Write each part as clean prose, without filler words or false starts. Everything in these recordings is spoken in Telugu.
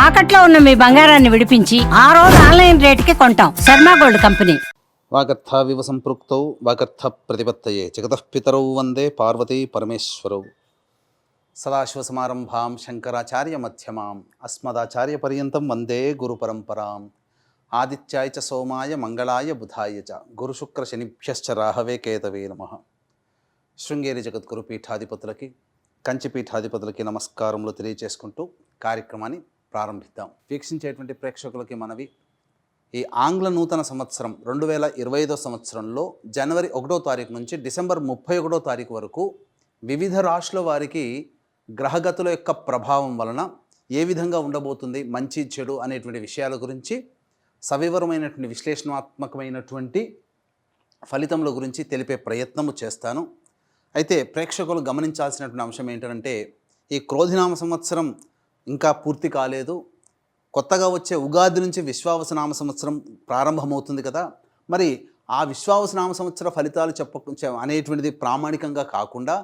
తాకట్లో ఉన్న మీ బంగారాన్ని విడిపించి ఆ రోజు ఆన్లైన్ రేటుకి కొంటాం. Sharma gold company. వాగర్థావివ సంపృక్తౌ వాగర్థ ప్రతిపత్తయే జగతః పితరౌ వందే పార్వతీ పరమేశ్వరౌ. సదాశివసమారంభాం శంకరాచార్య మధ్యమాం అస్మదాచార్య పర్యంతం వందే గురు పరంపరాం. ఆదిత్యాయ చ సోమాయ మంగళాయ బుధాయ చ గురుశుక్ర శనిభ్యశ్చ రాహవే కేతవే నమః. శృంగేరి జగద్గురు పీఠాధిపతులకి కంచి పీఠాధిపతులకి నమస్కారములు తెలియజేసుకుంటూ కార్యక్రమాన్ని ప్రారంభిద్దాం. వీక్షించేటువంటి ప్రేక్షకులకి మనవి, ఈ ఆంగ్ల నూతన సంవత్సరం 2025 సంవత్సరంలో జనవరి 1వ తారీఖు నుంచి డిసెంబర్ 31వ తారీఖు వరకు వివిధ రాశుల వారికి గ్రహగతుల యొక్క ప్రభావం వలన ఏ విధంగా ఉండబోతుంది, మంచి చెడు అనేటువంటి విషయాల గురించి సవివరమైనటువంటి విశ్లేషణాత్మకమైనటువంటి ఫలితముల గురించి తెలిపే ప్రయత్నము చేస్తాను. అయితే ప్రేక్షకులు గమనించాల్సినటువంటి అంశం ఏంటంటే, ఈ క్రోధినామ సంవత్సరం ఇంకా పూర్తి కాలేదు. కొత్తగా వచ్చే ఉగాది నుంచి విశ్వావసనామ సంవత్సరం ప్రారంభమవుతుంది కదా. మరి ఆ విశ్వావసనామ సంవత్సర ఫలితాలు అనేటువంటిది ప్రామాణికంగా కాకుండా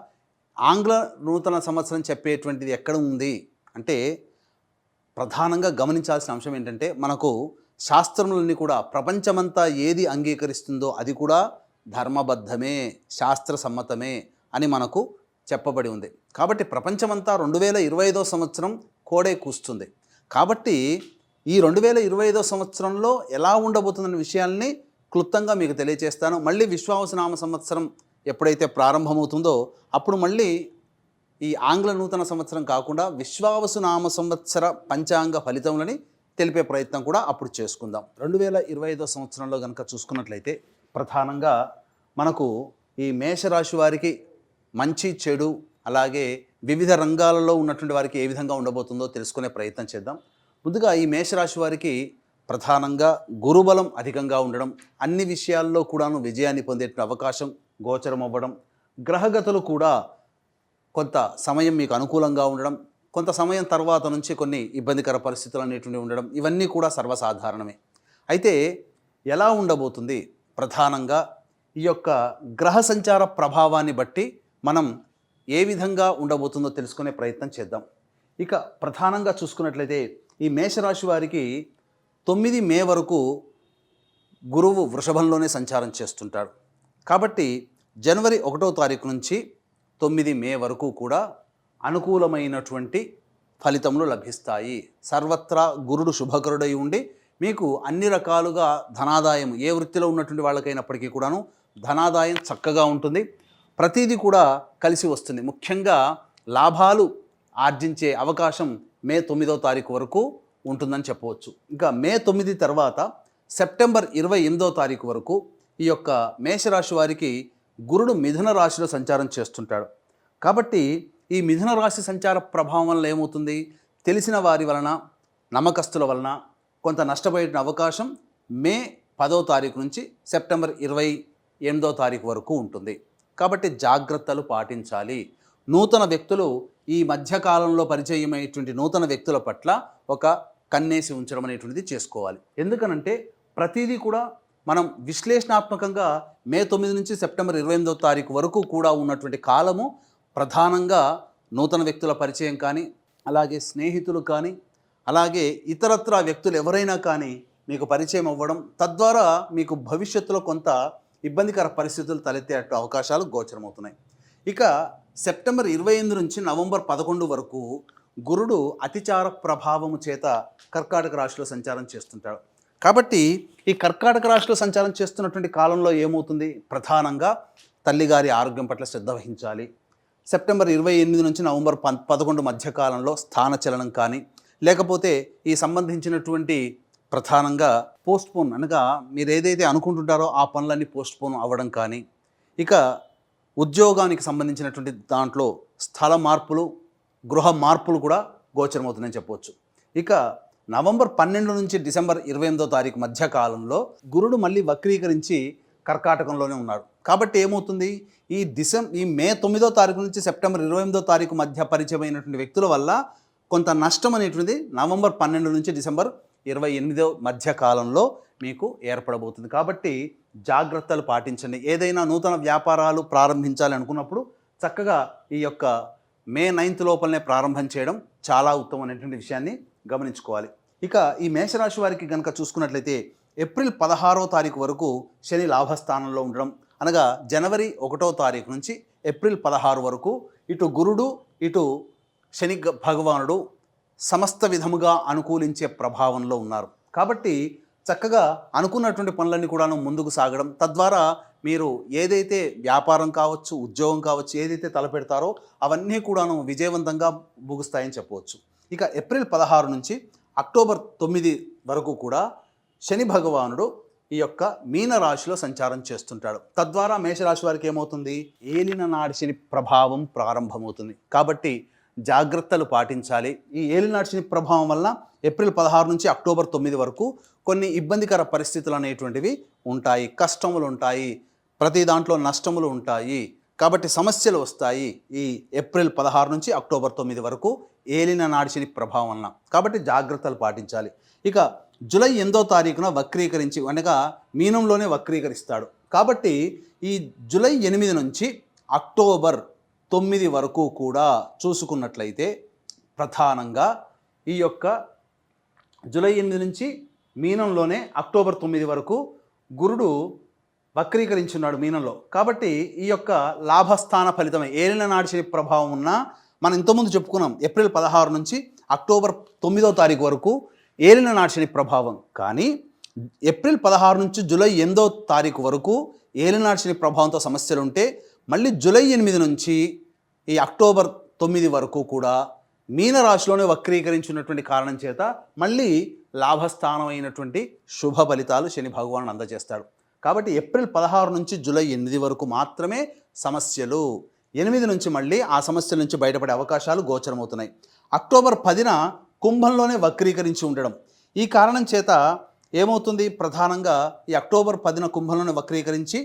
ఆంగ్ల నూతన సంవత్సరం చెప్పేటువంటిది ఎక్కడ ఉంది అంటే, ప్రధానంగా గమనించాల్సిన అంశం ఏంటంటే, మనకు శాస్త్రములన్నీ కూడా ప్రపంచమంతా ఏది అంగీకరిస్తుందో అది కూడా ధర్మబద్ధమే, శాస్త్ర సమ్మతమే అని మనకు చెప్పబడి ఉంది. కాబట్టి ప్రపంచమంతా 2025 సంవత్సరం కోడే కూస్తుంది. కాబట్టి ఈ 2025 సంవత్సరంలో ఎలా ఉండబోతుందనే విషయాల్ని క్లుప్తంగా మీకు తెలియజేస్తాను. మళ్ళీ విశ్వావసనామ సంవత్సరం ఎప్పుడైతే ప్రారంభమవుతుందో అప్పుడు మళ్ళీ ఈ ఆంగ్ల నూతన సంవత్సరం కాకుండా విశ్వావసునామ సంవత్సర పంచాంగ ఫలితములని తెలిపే ప్రయత్నం కూడా అప్పుడు చేసుకుందాం. 2025 సంవత్సరంలో కనుక చూసుకున్నట్లయితే ప్రధానంగా మనకు ఈ మేషరాశి వారికి మంచి చెడు, అలాగే వివిధ రంగాలలో ఉన్నటువంటి వారికి ఏ విధంగా ఉండబోతుందో తెలుసుకునే ప్రయత్నం చేద్దాం. ముందుగా ఈ మేషరాశి వారికి ప్రధానంగా గురుబలం అధికంగా ఉండడం, అన్ని విషయాల్లో కూడాను విజయాన్ని పొందే అవకాశం గోచరం అవ్వడం, గ్రహగతులు కూడా కొంత సమయం మీకు అనుకూలంగా ఉండడం, కొంత సమయం తర్వాత నుంచి కొన్ని ఇబ్బందికర పరిస్థితులు అనేటువంటివి ఉండడం, ఇవన్నీ కూడా సర్వసాధారణమే. అయితే ఎలా ఉండబోతుంది, ప్రధానంగా ఈ యొక్క గ్రహ సంచార ప్రభావాన్ని బట్టి మనం ఏ విధంగా ఉండబోతుందో తెలుసుకునే ప్రయత్నం చేద్దాం. ఇక ప్రధానంగా చూసుకున్నట్లయితే ఈ మేషరాశి వారికి 9 మే వరకు గురువు వృషభంలోనే సంచారం చేస్తుంటాడు. కాబట్టి జనవరి 1వ తారీఖు నుంచి 9 మే వరకు కూడా అనుకూలమైనటువంటి ఫలితములు లభిస్తాయి. సర్వత్రా గురుడు శుభకరుడై ఉండి మీకు అన్ని రకాలుగా ధనాదాయం, ఏ వృత్తిలో ఉన్నటువంటి వాళ్ళకైనప్పటికీ కూడాను ధనాదాయం చక్కగా ఉంటుంది. ప్రతిదీ కూడా కలిసి వస్తుంది. ముఖ్యంగా లాభాలు ఆర్జించే అవకాశం మే 9వ తారీఖు వరకు ఉంటుందని చెప్పవచ్చు. ఇంకా మే 9 తర్వాత సెప్టెంబర్ 28వ తారీఖు వరకు ఈ యొక్క మేషరాశి వారికి గురుడు మిథున రాశిలో సంచారం చేస్తుంటాడు. కాబట్టి ఈ మిథున రాశి సంచార ప్రభావం వలన ఏమవుతుంది, తెలిసిన వారి వలన, నమ్మకస్తుల వలన కొంత నష్టపోయే అవకాశం మే 10వ తారీఖు నుంచి సెప్టెంబర్ 28వ తారీఖు వరకు ఉంటుంది. కాబట్టి జాగ్రత్తలు పాటించాలి. నూతన వ్యక్తులు ఈ మధ్యకాలంలో పరిచయమైనటువంటి నూతన వ్యక్తుల పట్ల ఒక కన్నేసి ఉంచడం అనేటువంటిది చేసుకోవాలి. ఎందుకనంటే ప్రతిదీ కూడా మనం విశ్లేషణాత్మకంగా మే 9 నుంచి సెప్టెంబర్ 28వ తారీఖు వరకు కూడా ఉన్నటువంటి కాలము ప్రధానంగా నూతన వ్యక్తుల పరిచయం కానీ, అలాగే స్నేహితులు కానీ, అలాగే ఇతరత్రా వ్యక్తులు ఎవరైనా కానీ మీకు పరిచయం అవ్వడం, తద్వారా మీకు భవిష్యత్తులో కొంత ఇబ్బందికర పరిస్థితులు తలెత్తే అవకాశాలు గోచరమవుతున్నాయి. ఇక సెప్టెంబర్ 28 నుంచి నవంబర్ 11 వరకు గురుడు అతిచార ప్రభావము చేత కర్కాటక రాశిలో సంచారం చేస్తుంటాడు. కాబట్టి ఈ కర్కాటక రాశిలో సంచారం చేస్తున్నటువంటి కాలంలో ఏమవుతుంది, ప్రధానంగా తల్లిగారి ఆరోగ్యం పట్ల శ్రద్ధ వహించాలి. సెప్టెంబర్ 28 నుంచి నవంబర్ 11 మధ్యకాలంలో స్థానచలనం కానీ, లేకపోతే ఈ సంబంధించినటువంటి ప్రధానంగా పోస్ట్పోన్ అనగా మీరు ఏదైతే అనుకుంటుంటారో ఆ పనులన్నీ పోస్ట్పోన్ అవ్వడం కానీ, ఇక ఉద్యోగానికి సంబంధించినటువంటి దాంట్లో స్థల మార్పులు, గృహ మార్పులు కూడా గోచరమవుతుందని చెప్పవచ్చు. ఇక నవంబర్ 12 నుంచి డిసెంబర్ 28వ తారీఖు మధ్యకాలంలో గురుడు మళ్ళీ వక్రీకరించి కర్కాటకంలోనే ఉన్నాడు. కాబట్టి ఏమవుతుంది, ఈ మే 9వ తారీఖు నుంచి సెప్టెంబర్ 28వ తారీఖు మధ్య పరిచయమైనటువంటి వ్యక్తుల వల్ల కొంత నష్టం అనేటువంటిది నవంబర్ 12 నుంచి డిసెంబర్ 28వ మధ్య కాలంలో మీకు ఏర్పడబోతుంది. కాబట్టి జాగ్రత్తలు పాటించండి. ఏదైనా నూతన వ్యాపారాలు ప్రారంభించాలి అనుకున్నప్పుడు చక్కగా ఈ యొక్క మే 9th లోపలనే ప్రారంభం చేయడం చాలా ఉత్తమమైనటువంటి విషయాన్ని గమనించుకోవాలి. ఇక ఈ మేషరాశి వారికి కనుక చూసుకున్నట్లయితే ఏప్రిల్ 16వ తారీఖు వరకు శని లాభస్థానంలో ఉండడం, అనగా జనవరి 1వ తారీఖు నుంచి ఏప్రిల్ 16 వరకు ఇటు గురుడు ఇటు శని భగవానుడు సమస్త విధముగా అనుకూలించే ప్రభావంలో ఉన్నారు. కాబట్టి చక్కగా అనుకున్నటువంటి పనులన్నీ కూడాను ముందుకు సాగడం, తద్వారా మీరు ఏదైతే వ్యాపారం కావచ్చు, ఉద్యోగం కావచ్చు, ఏదైతే తలపెడతారో అవన్నీ కూడాను విజయవంతంగా ముగుస్తాయని చెప్పవచ్చు. ఇక ఏప్రిల్ 16 నుంచి అక్టోబర్ 9 వరకు కూడా శని భగవానుడు ఈ యొక్క మీన రాశిలో సంచారం చేస్తుంటాడు. తద్వారా మేషరాశి వారికి ఏమవుతుంది, ఏలిన నాడి శని ప్రభావం ప్రారంభమవుతుంది. కాబట్టి జాగ్రత్తలు పాటించాలి. ఈ ఏలినాటి శని ప్రభావం వల్ల ఏప్రిల్ 16 నుంచి అక్టోబర్ 9 వరకు కొన్ని ఇబ్బందికర పరిస్థితులు అనేటువంటివి ఉంటాయి, కష్టములు ఉంటాయి, ప్రతి దాంట్లో నష్టములు ఉంటాయి. కాబట్టి సమస్యలు వస్తాయి ఈ ఏప్రిల్ 16 నుంచి అక్టోబర్ 9 వరకు ఏలిన నాడి శని ప్రభావం వలన. కాబట్టి జాగ్రత్తలు పాటించాలి. ఇక జూలై 8వ తారీఖున వక్రీకరించి, అనగా మీనంలోనే వక్రీకరిస్తాడు. కాబట్టి ఈ జూలై 8 నుంచి అక్టోబర్ 9 వరకు కూడా చూసుకున్నట్లయితే ప్రధానంగా ఈ యొక్క జూలై 8 నుంచి మీనంలోనే అక్టోబర్ 9 వరకు గురుడు వక్రీకరించున్నాడు మీనంలో. కాబట్టి ఈ యొక్క లాభస్థాన ఫలితమే ఏలిన నాడి శని ప్రభావం ఉన్న, మనం ఇంతకుముందు చెప్పుకున్నాం ఏప్రిల్ 16 నుంచి అక్టోబర్ 9వ తారీఖు వరకు ఏలిన నాడి శని ప్రభావం. కానీ ఏప్రిల్ 16 నుంచి జూలై 8వ తారీఖు వరకు ఏలిన నాడి శని ప్రభావంతో సమస్యలు ఉంటే, మళ్ళీ జూలై 8 నుంచి ఈ అక్టోబర్ 9 వరకు కూడా మీనరాశిలోనే వక్రీకరించినటువంటి కారణం చేత మళ్ళీ లాభస్థానం అయినటువంటి శుభ ఫలితాలు శని భగవానుడు అందజేస్తాడు. కాబట్టి ఏప్రిల్ 16 నుంచి జూలై 8 వరకు మాత్రమే సమస్యలు. 8 నుంచి మళ్ళీ ఆ సమస్యల నుంచి బయటపడే అవకాశాలు గోచరమవుతున్నాయి. అక్టోబర్ 10న కుంభంలోనే వక్రీకరించి ఉండడం, ఈ కారణం చేత ఏమవుతుంది, ప్రధానంగా ఈ అక్టోబర్ 10న కుంభంలోనే వక్రీకరించి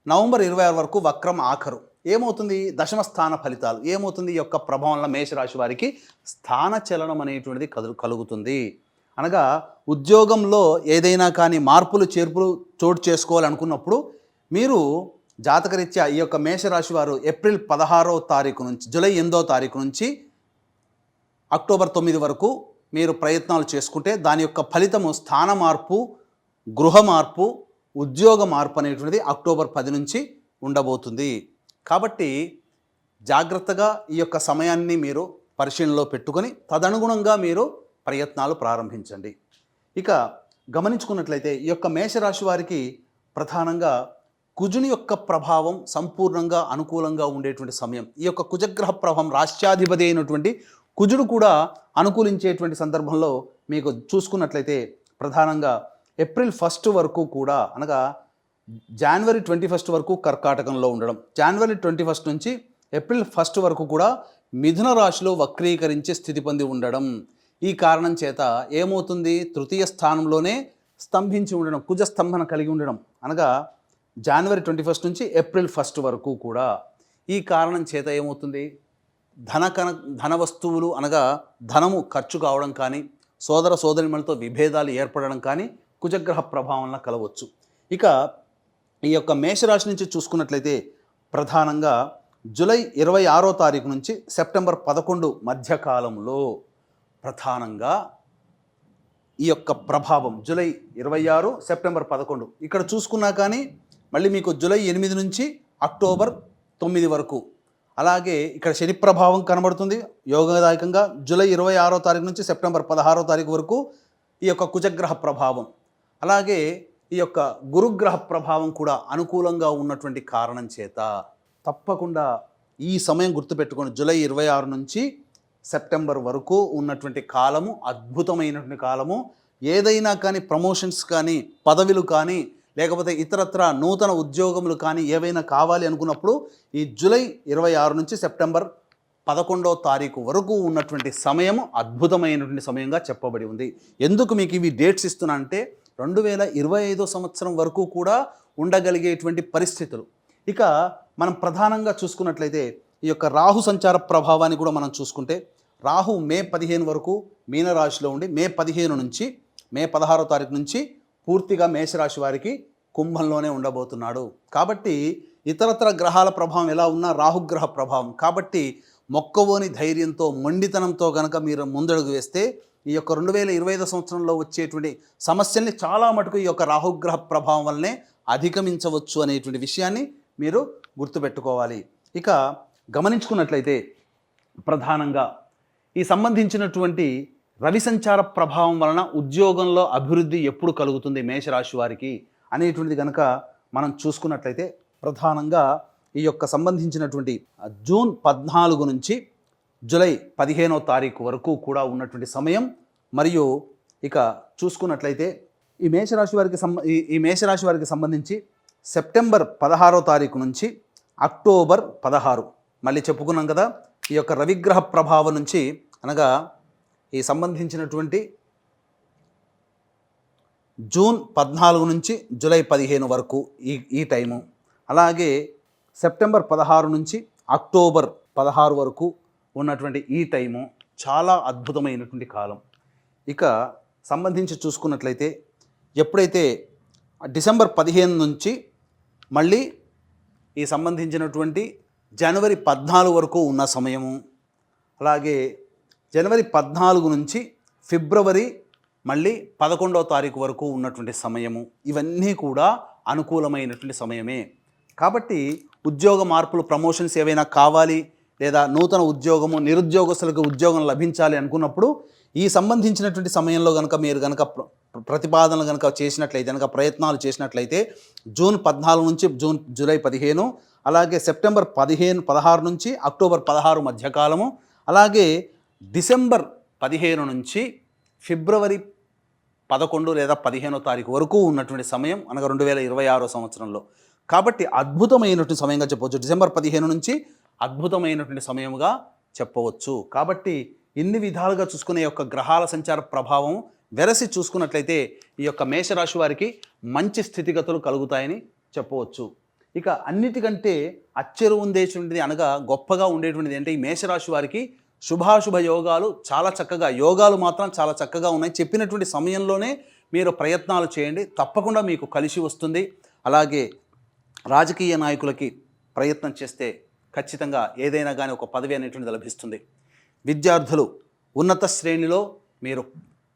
నవంబర్ 26 వరకు వక్రం ఆఖరు. ఏమవుతుంది, దశమ స్థాన ఫలితాలు ఏమవుతుంది, ఈ యొక్క ప్రభావం వల్ల మేషరాశి వారికి స్థాన చలనం అనేటువంటిది కలుగుతుంది. అనగా ఉద్యోగంలో ఏదైనా కానీ మార్పులు చేర్పులు చోటు చేసుకోవాలనుకున్నప్పుడు మీరు జాతకరీత్యా ఈ యొక్క మేషరాశి వారు ఏప్రిల్ 16వ తారీఖు నుంచి జూలై 8వ తారీఖు నుంచి అక్టోబర్ 9 వరకు మీరు ప్రయత్నాలు చేసుకుంటే దాని యొక్క ఫలితము స్థాన మార్పు, గృహ మార్పు, ఉద్యోగ మార్పు అనేటువంటిది అక్టోబర్ 10 నుంచి ఉండబోతుంది. కాబట్టి జాగ్రత్తగా ఈ యొక్క సమయాన్ని మీరు పరిశీలనలో పెట్టుకొని తదనుగుణంగా మీరు ప్రయత్నాలు ప్రారంభించండి. ఇక గమనించుకున్నట్లయితే ఈ యొక్క మేషరాశి వారికి ప్రధానంగా కుజుని యొక్క ప్రభావం సంపూర్ణంగా అనుకూలంగా ఉండేటువంటి సమయం. ఈ యొక్క కుజగ్రహ ప్రభావం రాష్ట్రాధిపతి అయినటువంటి కుజుడు కూడా అనుకూలించేటువంటి సందర్భంలో మీకు చూసుకున్నట్లయితే ప్రధానంగా ఏప్రిల్ 1 వరకు కూడా, అనగా జనవరి 21 వరకు కర్కాటకంలో ఉండడం, జనవరి 21 నుంచి ఏప్రిల్ 1 వరకు కూడా మిథున రాశిలో వక్రీకరించే స్థితి పొంది ఉండడం. ఈ కారణం చేత ఏమవుతుంది, తృతీయ స్థానంలోనే స్తంభించి ఉండడం, కుజ స్తంభన కలిగి ఉండడం, అనగా జనవరి 21 నుంచి ఏప్రిల్ 1 వరకు కూడా. ఈ కారణం చేత ఏమవుతుంది, ధన వస్తువులు, అనగా ధనము ఖర్చు కావడం కానీ, సోదర సోదరిమణులతో విభేదాలు ఏర్పడడం కానీ కుజగ్రహ ప్రభావం వల్ల కలవచ్చు. ఇక ఈ యొక్క మేషరాశి నుంచి చూసుకున్నట్లయితే ప్రధానంగా జూలై 26వ తారీఖు నుంచి సెప్టెంబర్ 11 మధ్యకాలంలో ప్రధానంగా ఈ యొక్క ప్రభావం జూలై 26, సెప్టెంబర్ 11 ఇక్కడ చూసుకున్నా కానీ మళ్ళీ మీకు జూలై 8 నుంచి అక్టోబర్ 9 వరకు, అలాగే ఇక్కడ శని ప్రభావం కనబడుతుంది యోగదాయకంగా. జూలై 26వ తారీఖు నుంచి సెప్టెంబర్ 16వ తారీఖు వరకు ఈ యొక్క కుజగ్రహ ప్రభావం, అలాగే ఈ యొక్క గురుగ్రహ ప్రభావం కూడా అనుకూలంగా ఉన్నటువంటి కారణం చేత తప్పకుండా ఈ సమయం గుర్తుపెట్టుకొని జూలై 26 నుంచి సెప్టెంబర్ వరకు ఉన్నటువంటి కాలము అద్భుతమైనటువంటి కాలము. ఏదైనా కానీ ప్రమోషన్స్ కానీ, పదవులు కానీ, లేకపోతే ఇతరత్ర నూతన ఉద్యోగములు కానీ ఏవైనా కావాలి అనుకున్నప్పుడు ఈ జూలై 26 నుంచి సెప్టెంబర్ 11వ తారీఖు వరకు ఉన్నటువంటి సమయము అద్భుతమైనటువంటి సమయంగా చెప్పబడి ఉంది. ఎందుకు మీకు ఇవి డేట్స్ ఇస్తున్నా అంటే 2025 సంవత్సరం వరకు కూడా ఉండగలిగేటువంటి పరిస్థితులు. ఇక మనం ప్రధానంగా చూసుకున్నట్లయితే ఈ యొక్క రాహు సంచార ప్రభావాన్ని కూడా మనం చూసుకుంటే, రాహు మే 15 వరకు మీనరాశిలో ఉండి మే 15 నుంచి మే 16వ తారీఖు నుంచి పూర్తిగా మేషరాశి వారికి కుంభంలోనే ఉండబోతున్నాడు. కాబట్టి ఇతరత్ర గ్రహాల ప్రభావం ఎలా ఉన్నా రాహుగ్రహ ప్రభావం కాబట్టి మొక్కవోని ధైర్యంతో, మొండితనంతో కనుక మీరు ముందడుగు వేస్తే ఈ యొక్క 2025 సంవత్సరంలో వచ్చేటువంటి సమస్యల్ని చాలా మటుకు ఈ యొక్క రాహుగ్రహ ప్రభావం వల్లనే అధిగమించవచ్చు అనేటువంటి విషయాన్ని మీరు గుర్తుపెట్టుకోవాలి. ఇక గమనించుకున్నట్లయితే ప్రధానంగా ఈ సంబంధించినటువంటి రవి సంచార ప్రభావం వలన ఉద్యోగంలో అభివృద్ధి ఎప్పుడు కలుగుతుంది మేషరాశి వారికి అనేటువంటిది కనుక మనం చూసుకున్నట్లయితే ప్రధానంగా ఈ యొక్క సంబంధించినటువంటి జూన్ 14 నుంచి జూలై 15వ తారీఖు వరకు కూడా ఉన్నటువంటి సమయం, మరియు ఇక చూసుకున్నట్లయితే ఈ మేషరాశి వారికి సంబంధించి సెప్టెంబర్ 16వ తారీఖు నుంచి అక్టోబర్ 16, మళ్ళీ చెప్పుకున్నాం కదా, ఈ యొక్క రవిగ్రహ ప్రభావం నుంచి అనగా ఈ సంబంధించినటువంటి జూన్ 14 నుంచి జూలై 15 వరకు ఈ టైము, అలాగే సెప్టెంబర్ 16 నుంచి అక్టోబర్ 16 వరకు ఉన్నటువంటి ఈ టైము చాలా అద్భుతమైనటువంటి కాలం. ఇక సంబంధించి చూసుకున్నట్లయితే ఎప్పుడైతే డిసెంబర్ 15 నుంచి మళ్ళీ ఈ సంబంధించినటువంటి జనవరి 14 వరకు ఉన్న సమయము, అలాగే జనవరి 14 నుంచి ఫిబ్రవరి మళ్ళీ 11వ తారీఖు వరకు ఉన్నటువంటి సమయము, ఇవన్నీ కూడా అనుకూలమైనటువంటి సమయమే. కాబట్టి ఉద్యోగ మార్పులు, ప్రమోషన్స్ ఏవైనా కావాలి, లేదా నూతన ఉద్యోగము, నిరుద్యోగస్తులకు ఉద్యోగం లభించాలి అనుకున్నప్పుడు ఈ సంబంధించినటువంటి సమయంలో కనుక మీరు కనుక ప్రతిపాదనలు కనుక చేసినట్లయితే, కనుక ప్రయత్నాలు చేసినట్లయితే జూన్ 14 నుంచి జూలై 15, అలాగే సెప్టెంబర్ 16 నుంచి అక్టోబర్ 16 మధ్యకాలము, అలాగే డిసెంబర్ 15 నుంచి ఫిబ్రవరి 11 లేదా 15వ తారీఖు వరకు ఉన్నటువంటి సమయం, అనగా 2026 సంవత్సరంలో. కాబట్టి అద్భుతమైనటువంటి సమయంగా చెప్పవచ్చు. డిసెంబర్ 15 నుంచి అద్భుతమైనటువంటి సమయముగా చెప్పవచ్చు. కాబట్టి ఇన్ని విధాలుగా చూసుకునే యొక్క గ్రహాల సంచార ప్రభావం వెరసి చూసుకున్నట్లయితే ఈ యొక్క మేషరాశి వారికి మంచి స్థితిగతులు కలుగుతాయని చెప్పవచ్చు. ఇక అన్నిటికంటే అచ్చెరు ఉండేటువంటిది, అనగా గొప్పగా ఉండేటువంటిది అంటే ఈ మేషరాశి వారికి శుభాశుభ యోగాలు చాలా చక్కగా, యోగాలు మాత్రం చాలా చక్కగా ఉన్నాయి. చెప్పినటువంటి సమయంలోనే మీరు ప్రయత్నాలు చేయండి, తప్పకుండా మీకు కలిసి వస్తుంది. అలాగే రాజకీయ నాయకులకి ప్రయత్నం చేస్తే ఖచ్చితంగా ఏదైనా కానీ ఒక పదవి అనేటువంటిది లభిస్తుంది. విద్యార్థులు ఉన్నత శ్రేణిలో మీరు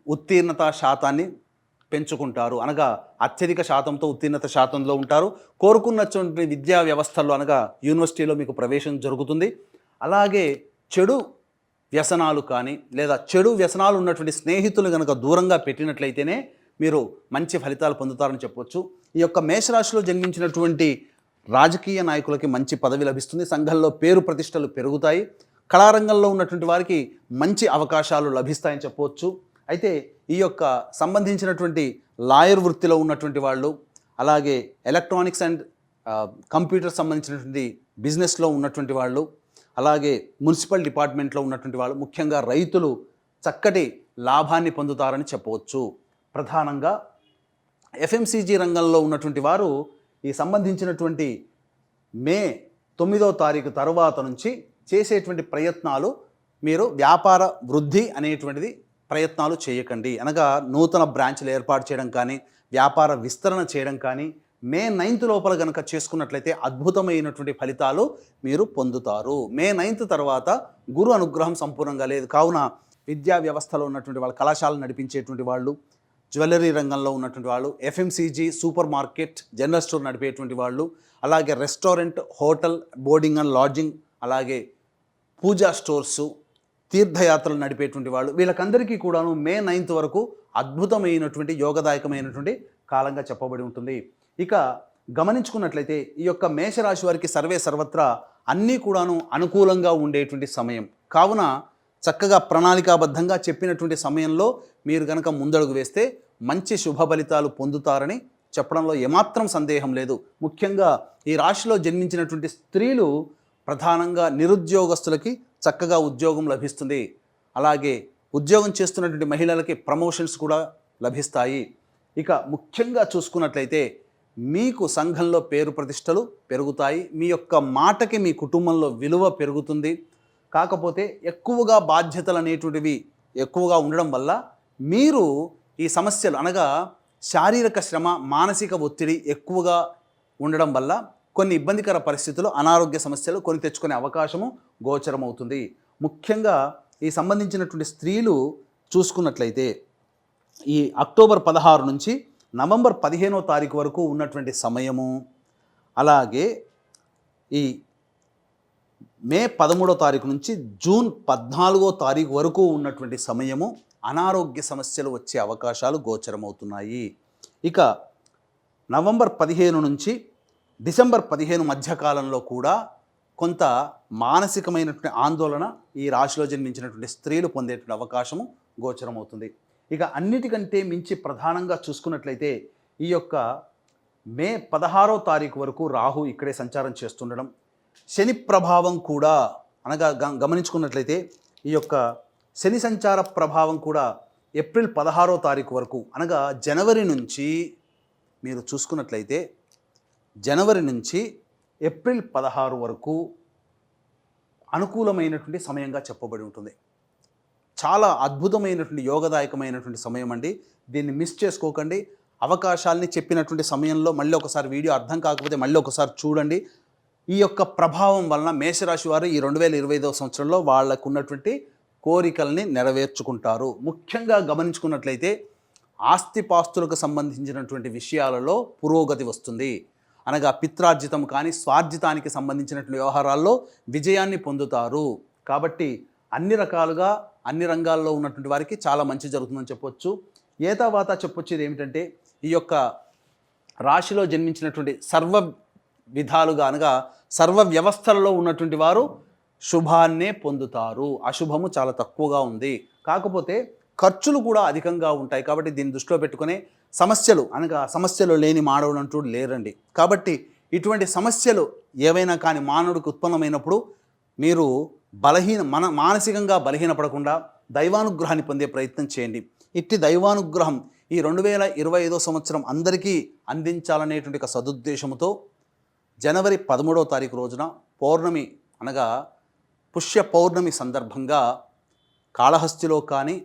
ఉత్తీర్ణత శాతాన్ని పెంచుకుంటారు, అనగా అత్యధిక శాతంతో ఉత్తీర్ణత శాతంలో ఉంటారు. కోరుకున్నటువంటి విద్యా వ్యవస్థల్లో, అనగా యూనివర్సిటీలో మీకు ప్రవేశం జరుగుతుంది. అలాగే చెడు వ్యసనాలు కానీ, లేదా చెడు వ్యసనాలు ఉన్నటువంటి స్నేహితులు కనుక దూరంగా పెట్టినట్లయితేనే మీరు మంచి ఫలితాలు పొందుతారని చెప్పవచ్చు. ఈ యొక్క మేషరాశిలో జన్మించినటువంటి రాజకీయ నాయకులకి మంచి పదవి లభిస్తుంది, సంఘంలో పేరు ప్రతిష్టలు పెరుగుతాయి, కళారంగంలో ఉన్నటువంటి వారికి మంచి అవకాశాలు లభిస్తాయని చెప్పవచ్చు. అయితే ఈ యొక్క సంబంధించినటువంటి లాయర్ వృత్తిలో ఉన్నటువంటి వాళ్ళు, అలాగే ఎలక్ట్రానిక్స్ అండ్ కంప్యూటర్ సంబంధించినటువంటి బిజినెస్లో ఉన్నటువంటి వాళ్ళు, అలాగే మున్సిపల్ డిపార్ట్మెంట్లో ఉన్నటువంటి వాళ్ళు, ముఖ్యంగా రైతులు చక్కటి లాభాన్ని పొందుతారని చెప్పవచ్చు. ప్రధానంగా ఎఫ్ఎంసీజీ రంగంలో ఉన్నటువంటి వారు ఈ సంబంధించినటువంటి మే 9వ తారీఖు తర్వాత నుంచి చేసేటువంటి ప్రయత్నాలు, మీరు వ్యాపార వృద్ధి అనేటువంటిది ప్రయత్నాలు చేయకండి, అనగా నూతన బ్రాంచ్లు ఏర్పాటు చేయడం కానీ, వ్యాపార విస్తరణ చేయడం కానీ మే 9th లోపల కనుక చేసుకున్నట్లయితే అద్భుతమైనటువంటి ఫలితాలు మీరు పొందుతారు. మే 9th తర్వాత గురు అనుగ్రహం సంపూర్ణంగా లేదు కావున విద్యా వ్యవస్థలో ఉన్నటువంటి వాళ్ళు, కళాశాలలు నడిపించేటువంటి వాళ్ళు, జ్యువెలరీ రంగంలో ఉన్నటువంటి వాళ్ళు, FMCG, super market, general store నడిపేటువంటి వాళ్ళు, అలాగే restaurant, hotel, boarding and lodging, అలాగే పూజా స్టోర్సు, తీర్థయాత్రలు నడిపేటువంటి వాళ్ళు, వీళ్ళకందరికీ కూడాను మే 9th వరకు అద్భుతమైనటువంటి యోగదాయకమైనటువంటి కాలంగా చెప్పబడి ఉంటుంది. ఇక గమనించుకున్నట్లయితే ఈ యొక్క మేషరాశి వారికి సర్వత్రా అన్నీ కూడాను అనుకూలంగా ఉండేటువంటి సమయం కావున చక్కగా ప్రణాళికాబద్ధంగా చెప్పినటువంటి సమయంలో మీరు కనుక ముందడుగు వేస్తే మంచి శుభ ఫలితాలు పొందుతారని చెప్పడంలో ఏమాత్రం సందేహం లేదు. ముఖ్యంగా ఈ రాశిలో జన్మించినటువంటి స్త్రీలు ప్రధానంగా నిరుద్యోగస్తులకి చక్కగా ఉద్యోగం లభిస్తుంది. అలాగే ఉద్యోగం చేస్తున్నటువంటి మహిళలకి ప్రమోషన్స్ కూడా లభిస్తాయి. ఇక ముఖ్యంగా చూసుకున్నట్లయితే మీకు సంఘంలో పేరు ప్రతిష్టలు పెరుగుతాయి. మీ యొక్క మాటకి మీ కుటుంబంలో విలువ పెరుగుతుంది. కాకపోతే ఎక్కువగా బాధ్యతలు అనేటువంటివి ఎక్కువగా ఉండడం వల్ల మీరు ఈ సమస్యలు అనగా శారీరక శ్రమ, మానసిక ఒత్తిడి ఎక్కువగా ఉండడం వల్ల కొన్ని ఇబ్బందికర పరిస్థితులు, అనారోగ్య సమస్యలు కొని తెచ్చుకునే అవకాశము గోచరమవుతుంది. ముఖ్యంగా ఈ సంబంధించినటువంటి స్త్రీలు చూసుకున్నట్లయితే ఈ అక్టోబర్ 16 నుంచి నవంబర్ 15వ తారీఖు వరకు ఉన్నటువంటి సమయము, అలాగే ఈ మే 13వ తారీఖు నుంచి జూన్ 14వ తారీఖు వరకు ఉన్నటువంటి సమయము అనారోగ్య సమస్యలు వచ్చే అవకాశాలు గోచరమవుతున్నాయి. ఇక నవంబర్ 15 నుంచి డిసెంబర్ 15 మధ్యకాలంలో కూడా కొంత మానసికమైనటువంటి ఆందోళన ఈ రాశిలో జన్మించినటువంటి స్త్రీలు పొందేటువంటి అవకాశము గోచరమవుతుంది. ఇక అన్నిటికంటే మించి ప్రధానంగా చూసుకున్నట్లయితే ఈ యొక్క మే 16వ తారీఖు వరకు రాహు ఇక్కడే సంచారం చేస్తుండడం, శని ప్రభావం కూడా అనగా గమనించుకున్నట్లయితే ఈ యొక్క శని సంచార ప్రభావం కూడా ఏప్రిల్ 16వ తారీఖు వరకు అనగా జనవరి నుంచి మీరు చూసుకున్నట్లయితే జనవరి నుంచి ఏప్రిల్ 16 వరకు అనుకూలమైనటువంటి సమయంగా చెప్పబడి ఉంటుంది. చాలా అద్భుతమైనటువంటి యోగదాయకమైనటువంటి సమయం అండి. దీన్ని మిస్ చేసుకోకండి. అవకాశాలని చెప్పినటువంటి సమయంలో మళ్ళీ ఒకసారి వీడియో అర్థం కాకపోతే మళ్ళీ ఒకసారి చూడండి. ఈ యొక్క ప్రభావం వలన మేషరాశి వారు ఈ 2025వ సంవత్సరంలో వాళ్ళకు ఉన్నటువంటి కోరికల్ని నెరవేర్చుకుంటారు. ముఖ్యంగా గమనించుకున్నట్లయితే ఆస్తిపాస్తులకు సంబంధించినటువంటి విషయాలలో పురోగతి వస్తుంది. అనగా పిత్రార్జితం కానీ స్వార్జితానికి సంబంధించినటువంటి వ్యవహారాల్లో విజయాన్ని పొందుతారు. కాబట్టి అన్ని రకాలుగా అన్ని రంగాల్లో ఉన్నటువంటి వారికి చాలా మంచి జరుగుతుందని చెప్పొచ్చు. ఏతావాత చెప్పొచ్చేది ఏమిటంటే ఈ యొక్క రాశిలో జన్మించినటువంటి సర్వ విధాలుగా అనగా సర్వ వ్యవస్థలలో ఉన్నటువంటి వారు శుభాన్నే పొందుతారు. అశుభము చాలా తక్కువగా ఉంది. కాకపోతే ఖర్చులు కూడా అధికంగా ఉంటాయి. కాబట్టి దీన్ని దృష్టిలో పెట్టుకునే సమస్యలు అనగా సమస్యలు లేని మానవుడు అంటూ లేరండి. కాబట్టి ఇటువంటి సమస్యలు ఏవైనా కానీ మానవుడికి ఉత్పన్నమైనప్పుడు మీరు మానసికంగా బలహీనపడకుండా దైవానుగ్రహాన్ని పొందే ప్రయత్నం చేయండి. ఇట్టి దైవానుగ్రహం ఈ 2025వ సంవత్సరం అందరికీ అందించాలనేటువంటి ఒక సదుద్దేశంతో జనవరి 13వ తారీఖు రోజున పౌర్ణమి అనగా పుష్య పౌర్ణమి సందర్భంగా కాళహస్తిలో కానీ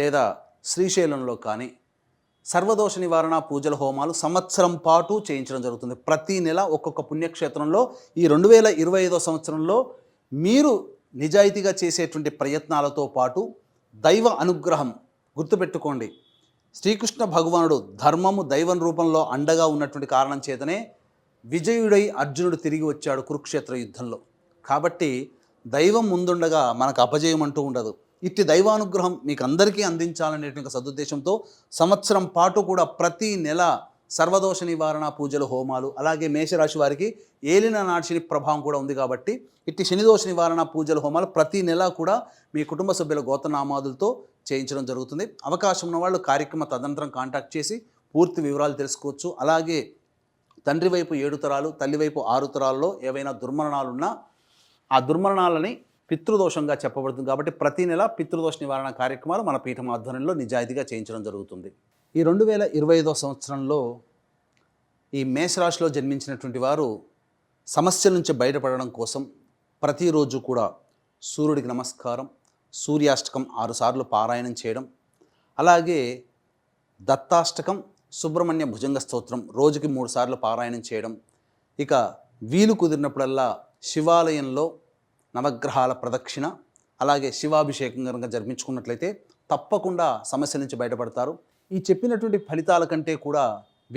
లేదా శ్రీశైలంలో కానీ సర్వదోష నివారణ పూజల హోమాలు సంవత్సరం పాటు చేయించడం జరుగుతుంది. ప్రతి నెల ఒక్కొక్క పుణ్యక్షేత్రంలో ఈ 2025వ సంవత్సరంలో మీరు నిజాయితీగా చేసేటువంటి ప్రయత్నాలతో పాటు దైవ అనుగ్రహం గుర్తుపెట్టుకోండి. శ్రీకృష్ణ భగవానుడు ధర్మము దైవం రూపంలో అండగా ఉన్నటువంటి కారణం చేతనే విజయుడై అర్జునుడు తిరిగి వచ్చాడు కురుక్షేత్ర యుద్ధంలో. కాబట్టి దైవం ముందుండగా మనకు అపజయం అంటూ ఉండదు. ఇట్టి దైవానుగ్రహం మీకు అందరికీ అందించాలనేటువంటి సదుద్దేశంతో సంవత్సరం పాటు కూడా ప్రతి నెల సర్వదోష నివారణ పూజలు హోమాలు, అలాగే మేషరాశి వారికి ఏలిన నాటి శని ప్రభావం కూడా ఉంది కాబట్టి ఇట్టి శనిదోష నివారణ పూజల హోమాలు ప్రతి నెల కూడా మీ కుటుంబ సభ్యుల గోత్రనామాదులతో చేయించడం జరుగుతుంది. అవకాశం ఉన్న వాళ్ళు కార్యక్రమ తదనంతరం కాంటాక్ట్ చేసి పూర్తి వివరాలు తెలుసుకోవచ్చు. అలాగే తండ్రి వైపు 7 తరాలు, తల్లి వైపు 6 తరాల్లో ఏవైనా దుర్మరణాలు ఉన్నా ఆ దుర్మరణాలని పితృదోషంగా చెప్పబడుతుంది. కాబట్టి ప్రతి నెల పితృదోష నివారణ కార్యక్రమాలు మన పీఠం ఆధ్వర్యంలో నిజాయితీగా చేయించడం జరుగుతుంది. ఈ 2025వ సంవత్సరంలో ఈ మేషరాశిలో జన్మించినటువంటి వారు సమస్యల నుంచి బయటపడడం కోసం ప్రతిరోజు కూడా సూర్యుడికి నమస్కారం, సూర్యాష్టకం 6 సార్లు పారాయణం చేయడం, అలాగే దత్తాష్టకం, సుబ్రహ్మణ్య భుజంగ స్తోత్రం రోజుకి 3 సార్లు పారాయణం చేయడం, ఇక వీలు కుదిరినప్పుడల్లా శివాలయంలో నవగ్రహాల ప్రదక్షిణ, అలాగే శివాభిషేకం కనుక జరిపించుకున్నట్లయితే తప్పకుండా సమస్య నుంచి బయటపడతారు. ఈ చెప్పినటువంటి ఫలితాల కంటే కూడా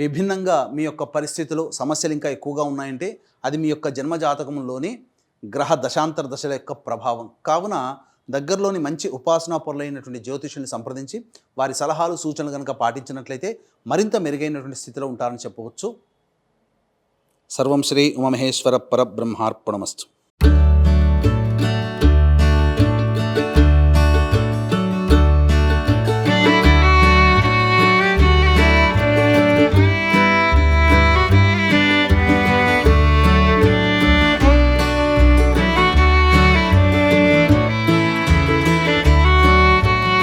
విభిన్నంగా మీ యొక్క పరిస్థితులు సమస్యలు ఇంకా ఎక్కువగా ఉన్నాయంటే అది మీ యొక్క జన్మజాతకంలోని గ్రహ దశాంతర దశల యొక్క ప్రభావం. కావున దగ్గరలోని మంచి ఉపాసనా పరులైనటువంటి జ్యోతిషుల్ని సంప్రదించి వారి సలహాలు సూచనలు కనుక పాటించినట్లయితే మరింత మెరుగైనటువంటి స్థితిలో ఉంటారని చెప్పవచ్చు. సర్వం శ్రీ ఉమామహేశ్వర పరబ్రహ్మార్పణమస్తు.